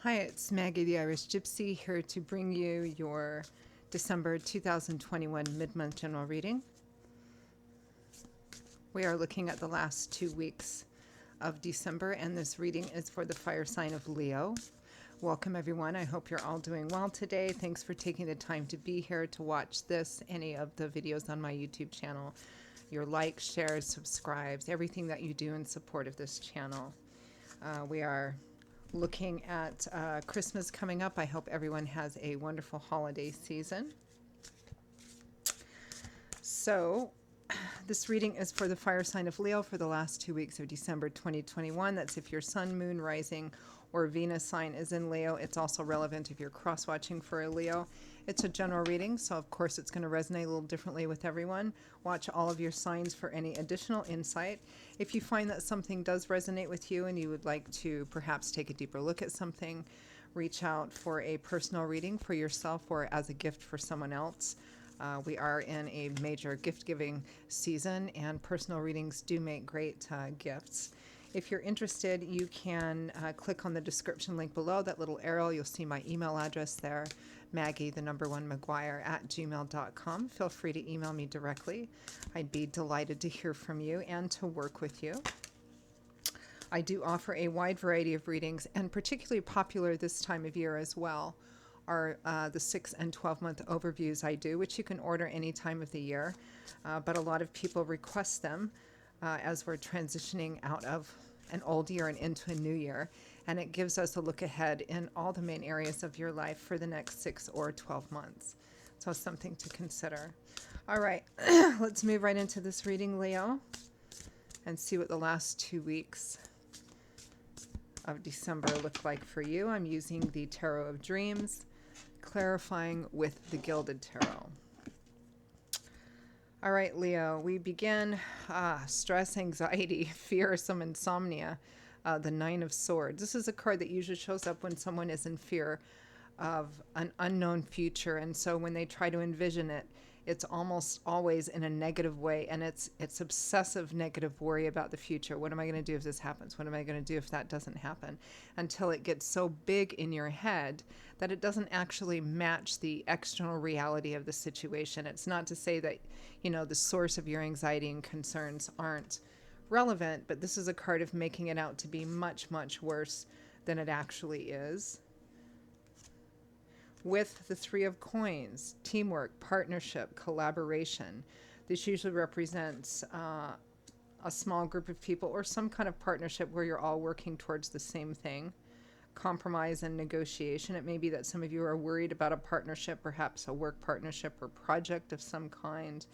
Hi, it's Maggie the Irish Gypsy here to bring you your December 2021 mid-month general reading. We are looking at the last 2 weeks of December, and this reading is for the fire sign of Leo. Welcome, everyone. I hope you're all doing well today. Thanks for taking the time to be here to watch this, any of the videos on my YouTube channel. Your likes, shares, subscribes, everything that you do in support of this channel. We are looking at Christmas coming up. I hope everyone has a wonderful holiday season. So, this reading is for the fire sign of Leo for the last 2 weeks of December 2021. That's if your sun, moon, rising, or Venus sign is in Leo. It's also relevant if you're cross-watching for a Leo. It's a general reading, so of course it's going to resonate a little differently with everyone. Watch all of your signs for any additional insight. If you find that something does resonate with you and you would like to perhaps take a deeper look at something, reach out for a personal reading for yourself or as a gift for someone else. We are in a major gift-giving season, and personal readings do make great gifts. If you're interested, you can click on the description link below, that little arrow. You'll see my email address there, Maggie1McGuire@gmail.com. Feel free to email me directly. I'd be delighted to hear from you and to work with you. I do offer a wide variety of readings, and particularly popular this time of year as well are the 6 and 12-month overviews I do, which you can order any time of the year. But a lot of people request them as we're transitioning out of an old year and into a new year. And it gives us a look ahead in all the main areas of your life for the next 6 or 12 months. So something to consider. All right, let's move right into this reading, Leo, and see what the last 2 weeks of December look like for you. I'm using the Tarot of Dreams, clarifying with the Gilded Tarot. All right, Leo, we begin stress, anxiety, fear, some insomnia, the Nine of Swords. This is a card that usually shows up when someone is in fear of an unknown future, and so when they try to envision it, it's almost always in a negative way, and it's obsessive negative worry about the future. What am I going to do if this happens? What am I going to do if that doesn't happen? Until it gets so big in your head that it doesn't actually match the external reality of the situation. It's not to say that, the source of your anxiety and concerns aren't relevant, but this is a card of making it out to be much, much worse than it actually is. With the Three of Coins, teamwork, partnership, collaboration. This usually represents a small group of people or some kind of partnership where you're all working towards the same thing. Compromise and negotiation. It may be that some of you are worried about a partnership, perhaps a work partnership or project of some kind.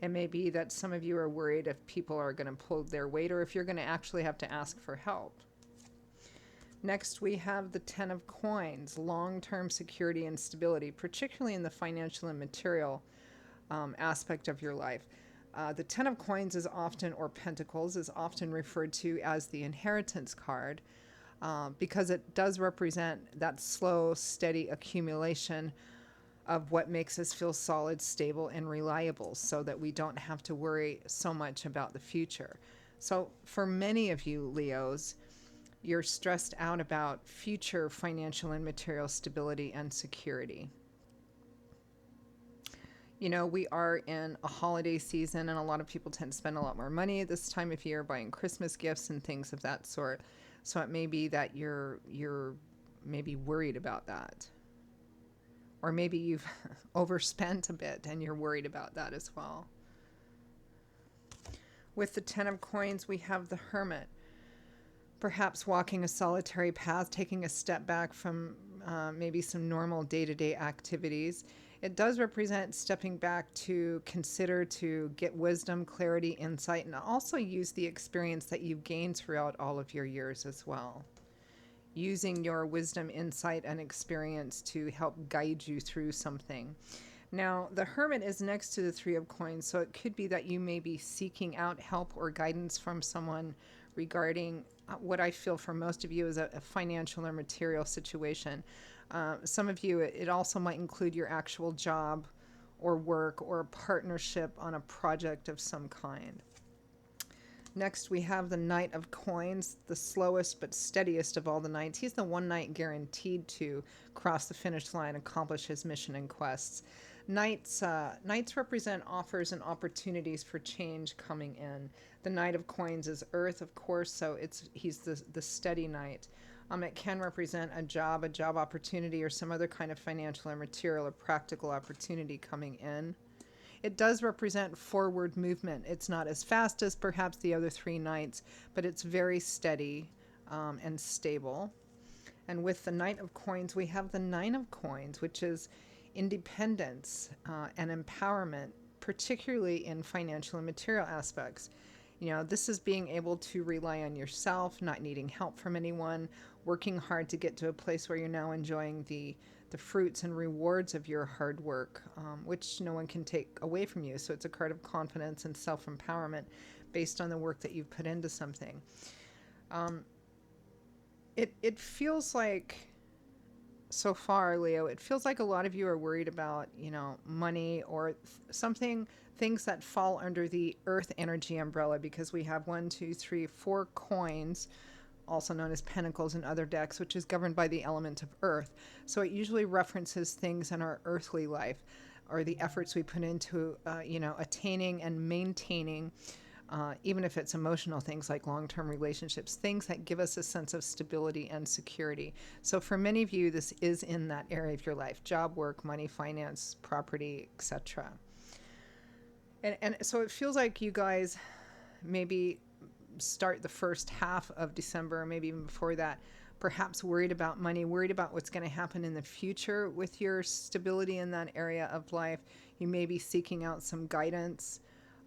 It may be that some of you are worried if people are going to pull their weight or if you're going to actually have to ask for help. Next, we have the Ten of Coins, long-term security and stability, particularly in the financial and material aspect of your life. The Ten of Coins is often, or Pentacles, is often referred to as the inheritance card because it does represent that slow, steady accumulation of what makes us feel solid, stable, and reliable so that we don't have to worry so much about the future. So for many of you, Leos, you're stressed out about future financial and material stability and security. We are in a holiday season, and a lot of people tend to spend a lot more money this time of year buying Christmas gifts and things of that sort. So it may be that you're maybe worried about that. Or maybe you've overspent a bit and you're worried about that as well. With the Ten of Coins, we have the Hermit. Perhaps walking a solitary path, taking a step back from maybe some normal day-to-day activities. It does represent stepping back to consider, to get wisdom, clarity, insight, and also use the experience that you've gained throughout all of your years as well. Using your wisdom, insight, and experience to help guide you through something. Now, the Hermit is next to the Three of Coins, so it could be that you may be seeking out help or guidance from someone regarding what I feel for most of you is a financial or material situation. Some of you, it also might include your actual job or work or a partnership on a project of some kind. Next, we have the Knight of Coins, the slowest but steadiest of all the knights. He's the one knight guaranteed to cross the finish line, accomplish his mission and quests. Knights represent offers and opportunities for change coming in. The Knight of Coins is Earth, of course, so he's the steady knight. It can represent a job opportunity, or some other kind of financial or material or practical opportunity coming in. It does represent forward movement. It's not as fast as perhaps the other three knights, but it's very steady and stable. And with the Knight of Coins, we have the Nine of Coins, which is independence and empowerment, particularly in financial and material aspects. You know, this is being able to rely on yourself, not needing help from anyone, working hard to get to a place where you're now enjoying the fruits and rewards of your hard work, which no one can take away from you. So it's a card of confidence and self-empowerment based on the work that you've put into something. It feels like, so far, Leo, it feels like a lot of you are worried about, you know, money or things that fall under the earth energy umbrella, because we have 4 coins, also known as pentacles in other decks, which is governed by the element of earth. So it usually references things in our earthly life, or the efforts we put into, attaining and maintaining, even if it's emotional things like long-term relationships, things that give us a sense of stability and security. So for many of you, this is in that area of your life: job, work, money, finance, property, etc. And so it feels like you guys maybe start the first half of December, maybe even before that, perhaps worried about money, worried about what's going to happen in the future with your stability in that area of life. You may be seeking out some guidance,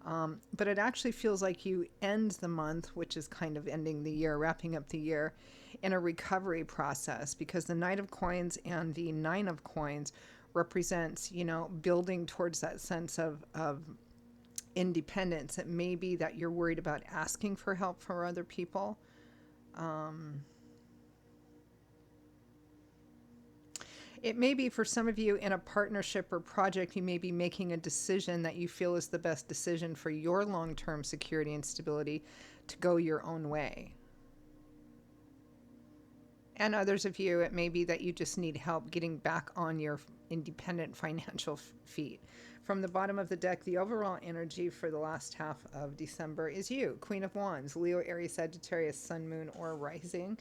but it actually feels like you end the month, which is kind of ending the year, wrapping up the year, in a recovery process, because the Knight of Coins and the Nine of Coins represents, you know, building towards that sense of independence. It may be that you're worried about asking for help from other people. It may be, for some of you, in a partnership or project, you may be making a decision that you feel is the best decision for your long-term security and stability to go your own way. And others of you, it may be that you just need help getting back on your independent financial feet. From the bottom of the deck, the overall energy for the last half of December is you, Queen of Wands, Leo, Aries, Sagittarius, Sun, Moon, or Rising,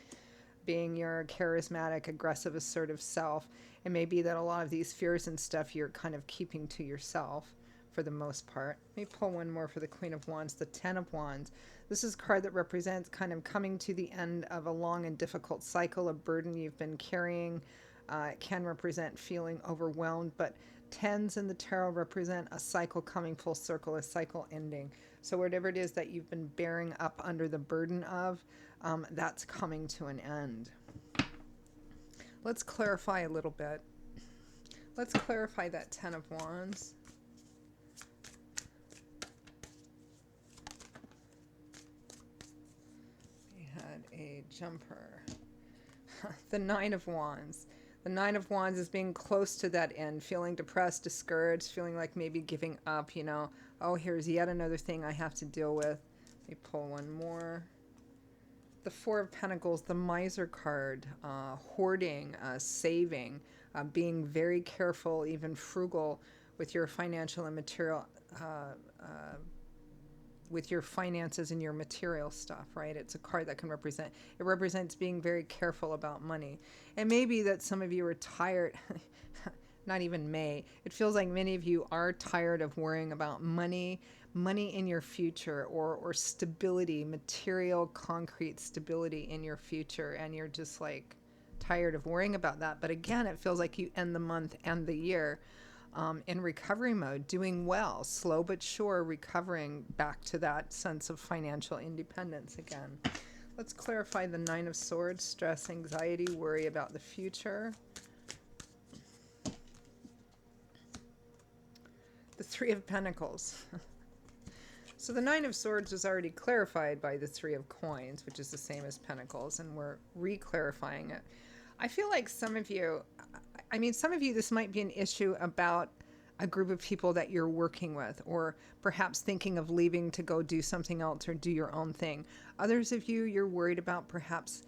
being your charismatic, aggressive, assertive self. It may be that a lot of these fears and stuff you're kind of keeping to yourself for the most part. Let me pull one more for the Queen of Wands, the Ten of Wands. This is a card that represents kind of coming to the end of a long and difficult cycle, a burden you've been carrying. It can represent feeling overwhelmed, but tens in the tarot represent a cycle coming full circle, a cycle ending. So whatever it is that you've been bearing up under the burden of, that's coming to an end. Let's clarify a little bit. Let's clarify that Ten of Wands. We had a jumper. The Nine of Wands. The Nine of Wands is being close to that end, feeling depressed, discouraged, feeling like maybe giving up, you know. Oh, here's yet another thing I have to deal with. Let me pull one more. The Four of Pentacles, the Miser card, hoarding, saving, being very careful, even frugal with your financial and material, with your finances and your material stuff, right? It's a card that it represents being very careful about money. It may be that some of you are tired, not even may, it feels like many of you are tired of worrying about money in your future, or stability, material, concrete stability in your future, and you're just like tired of worrying about that. But again, it feels like you end the month and the year in recovery mode, doing well, slow but sure, recovering back to that sense of financial independence again. Let's clarify the Nine of Swords, stress, anxiety, worry about the future. The Three of Pentacles. So the Nine of Swords was already clarified by the Three of Coins, which is the same as Pentacles, and we're re-clarifying it. I feel like some of you, this might be an issue about a group of people that you're working with, or perhaps thinking of leaving to go do something else or do your own thing. Others of you, you're worried about perhaps,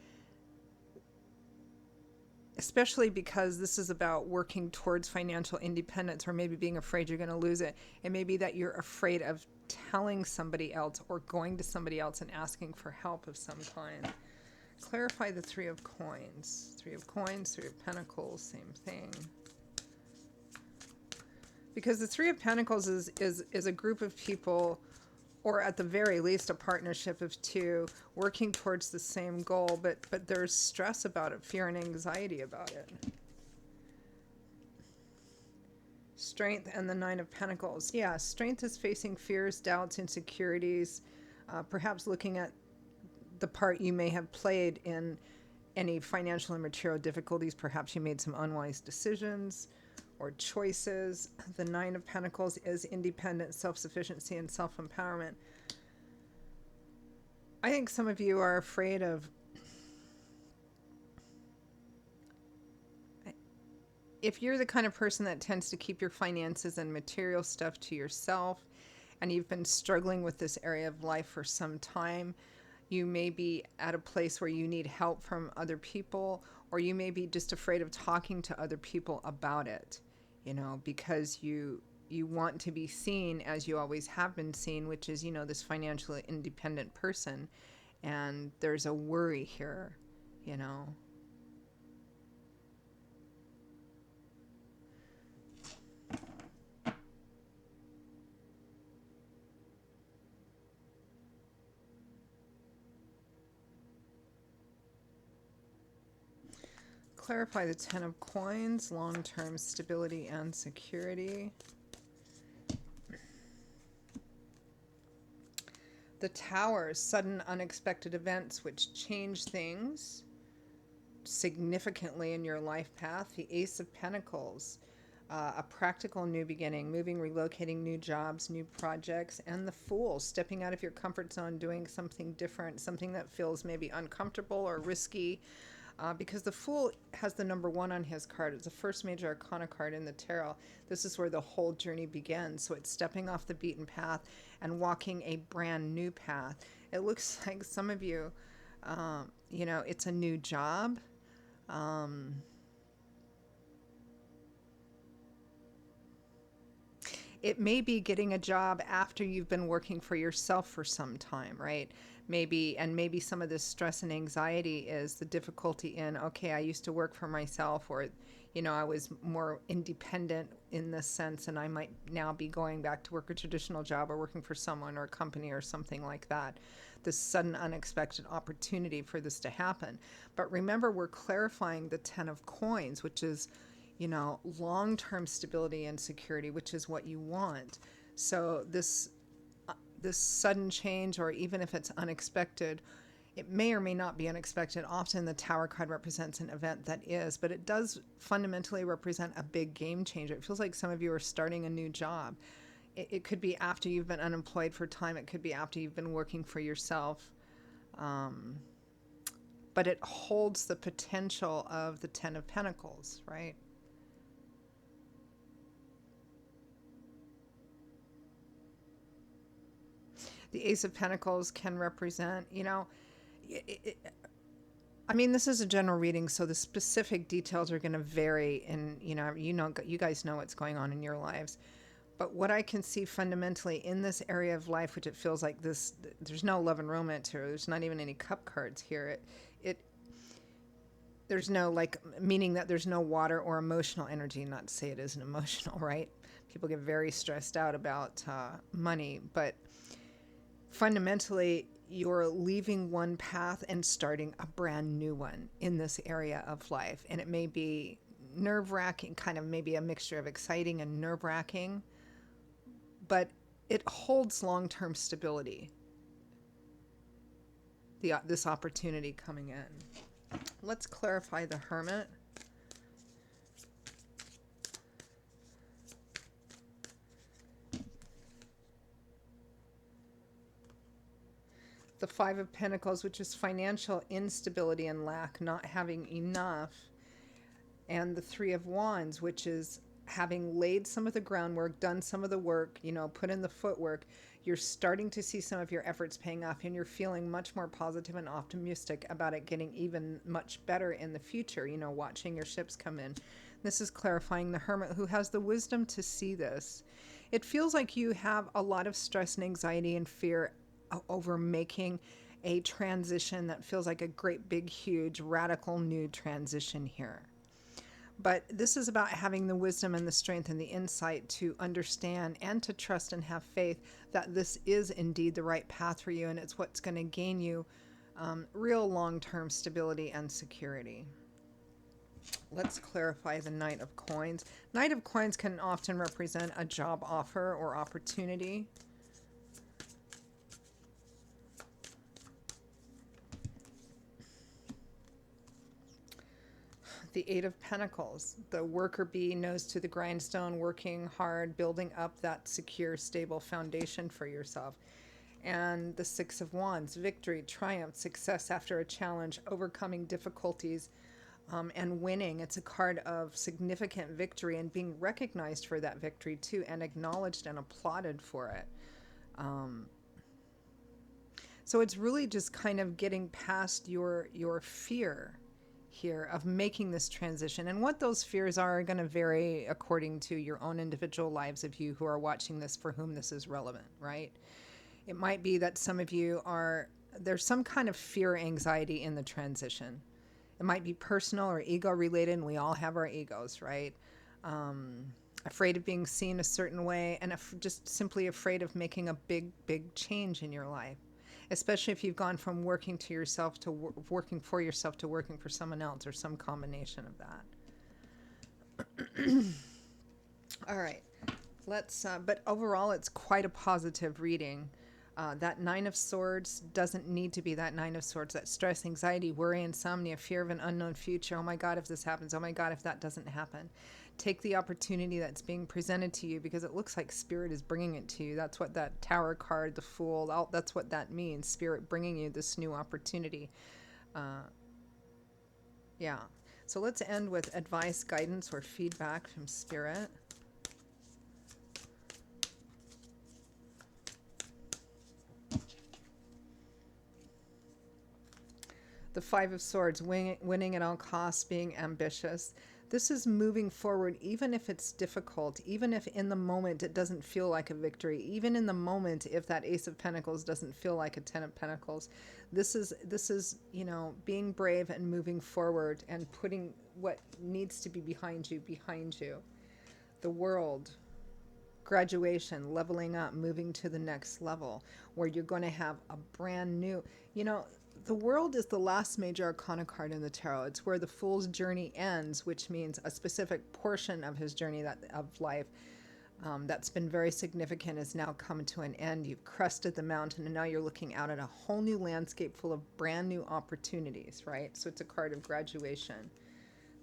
especially because this is about working towards financial independence, or maybe being afraid you're going to lose it. It may be that you're afraid of telling somebody else or going to somebody else and asking for help of some kind. Clarify the Three of Coins. Three of Coins, Three of Pentacles, same thing. Because the Three of Pentacles is a group of people, or at the very least a partnership of two, working towards the same goal, but there's stress about it, fear and anxiety about it. Strength and the Nine of Pentacles. Yeah, strength is facing fears, doubts, insecurities, perhaps looking at the part you may have played in any financial and material difficulties. Perhaps you made some unwise decisions or choices. The Nine of Pentacles is independence, self-sufficiency, and self-empowerment. I think some of you are afraid of, if you're the kind of person that tends to keep your finances and material stuff to yourself, and you've been struggling with this area of life for some time, you may be at a place where you need help from other people, or you may be just afraid of talking to other people about it, you know, because you want to be seen as you always have been seen, which is, you know, this financially independent person. And there's a worry here, you know. Clarify the Ten of Coins, long-term stability and security. The Tower, sudden unexpected events which change things significantly in your life path. The Ace of Pentacles, a practical new beginning, moving, relocating, new jobs, new projects. And the Fool, stepping out of your comfort zone, doing something different, something that feels maybe uncomfortable or risky. Because the Fool has the number 1 on his card. It's the first major arcana card in the tarot. This is where the whole journey begins. So it's stepping off the beaten path and walking a brand new path. It looks like some of you, you know, it's a new job. It may be getting a job after you've been working for yourself for some time, right? Maybe some of this stress and anxiety is the difficulty in, okay, I used to work for myself, or, you know, I was more independent in this sense, and I might now be going back to work a traditional job or working for someone or a company or something like that. This sudden unexpected opportunity for this to happen. But remember, we're clarifying the Ten of Coins, which is, you know, long-term stability and security, which is what you want. So this sudden change, or even if it's unexpected, it may or may not be unexpected. Often the Tower card represents an event that is, but it does fundamentally represent a big game changer. It feels like some of you are starting a new job. It could be after you've been unemployed for time. It could be after you've been working for yourself. But it holds the potential of the Ten of Pentacles, right? The Ace of Pentacles can represent, you know, I mean, this is a general reading, so the specific details are going to vary, and you guys know what's going on in your lives. But what I can see fundamentally in this area of life, which it feels like this, there's no love and romance here. There's not even any cup cards here. There's no, like, meaning that there's no water or emotional energy. Not to say it isn't emotional, right? People get very stressed out about money, but fundamentally, you're leaving one path and starting a brand new one in this area of life. And it may be nerve-wracking, kind of maybe a mixture of exciting and nerve-wracking, but it holds long-term stability, this opportunity coming in. Let's clarify the Hermit. The Five of Pentacles, which is financial instability and lack, not having enough. And the Three of Wands, which is having laid some of the groundwork, done some of the work, put in the footwork, you're starting to see some of your efforts paying off, and you're feeling much more positive and optimistic about it getting even much better in the future, watching your ships come in. This is clarifying the Hermit, who has the wisdom to see this. It feels like you have a lot of stress and anxiety and fear over making a transition that feels like a great, big, huge, radical new transition here. But this is about having the wisdom and the strength and the insight to understand and to trust and have faith that this is indeed the right path for you, and it's what's going to gain you real long-term stability and security. Let's clarify the Knight of Coins. Knight of Coins can often represent a job offer or opportunity. The Eight of Pentacles. The worker bee nose to the grindstone, working hard, building up that secure, stable foundation for yourself. And the Six of Wands. Victory, triumph, success after a challenge, overcoming difficulties, and winning. It's a card of significant victory and being recognized for that victory too, and acknowledged and applauded for it. So it's really just kind of getting past your fear here of making this transition. And what those fears are going to vary according to your own individual lives of you who are watching this, for whom this is relevant, right? It might be that some of you there's some kind of fear, anxiety in the transition. It might be personal or ego related, and we all have our egos, right? Afraid of being seen a certain way, and just simply afraid of making a big, big change in your life. Especially if you've gone from working to yourself to working for yourself to working for someone else, or some combination of that. All right, but overall, it's quite a positive reading. That Nine of Swords doesn't need to be that Nine of Swords. That stress, anxiety, worry, insomnia, fear of an unknown future. Oh my God, if this happens. Oh my God, if that doesn't happen. Take the opportunity that's being presented to you, because it looks like Spirit is bringing it to you. That's what that Tower card, the Fool, that's what that means. Spirit bringing you this new opportunity. Yeah. So let's end with advice, guidance, or feedback from Spirit. The Five of Swords, winning at all costs, being ambitious. This is moving forward, even if it's difficult, even if in the moment it doesn't feel like a victory, even in the moment if that Ace of Pentacles doesn't feel like a Ten of Pentacles. This is being brave and moving forward and putting what needs to be behind you. The World. Graduation, leveling up, moving to the next level, where you're going to have a brand new, the World is the last major arcana card in the tarot. It's where the Fool's journey ends, which means a specific portion of his journey of life that's been very significant has now come to an end. You've crested the mountain, and now you're looking out at a whole new landscape full of brand new opportunities, right? So it's a card of graduation.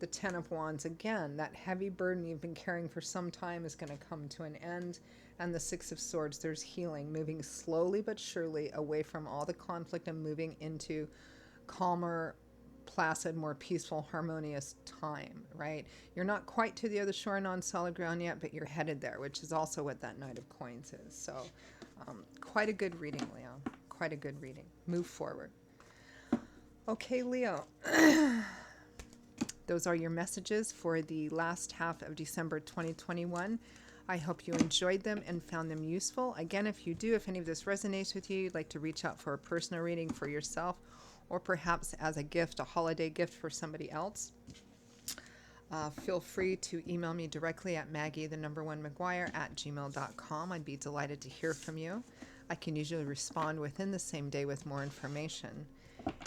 The Ten of Wands, again, that heavy burden you've been carrying for some time is going to come to an end. And the Six of Swords, there's healing, moving slowly but surely away from all the conflict and moving into calmer, placid, more peaceful, harmonious time, right? You're not quite to the other shore and on solid ground yet, but you're headed there, which is also what that Knight of Coins is. So quite a good reading, Leo. Quite a good reading. Move forward. Okay, Leo. Those are your messages for the last half of December 2021. I hope you enjoyed them and found them useful. Again, if you do, if any of this resonates with you, you'd like to reach out for a personal reading for yourself, or perhaps as a gift, a holiday gift for somebody else, feel free to email me directly at Maggie1McGuire@gmail.com. I'd be delighted to hear from you. I can usually respond within the same day with more information.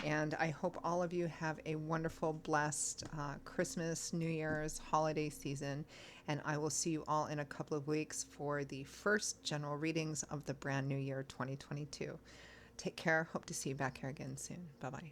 And I hope all of you have a wonderful, blessed Christmas, New Year's, holiday season. And I will see you all in a couple of weeks for the first general readings of the brand new year 2022. Take care. Hope to see you back here again soon. Bye-bye.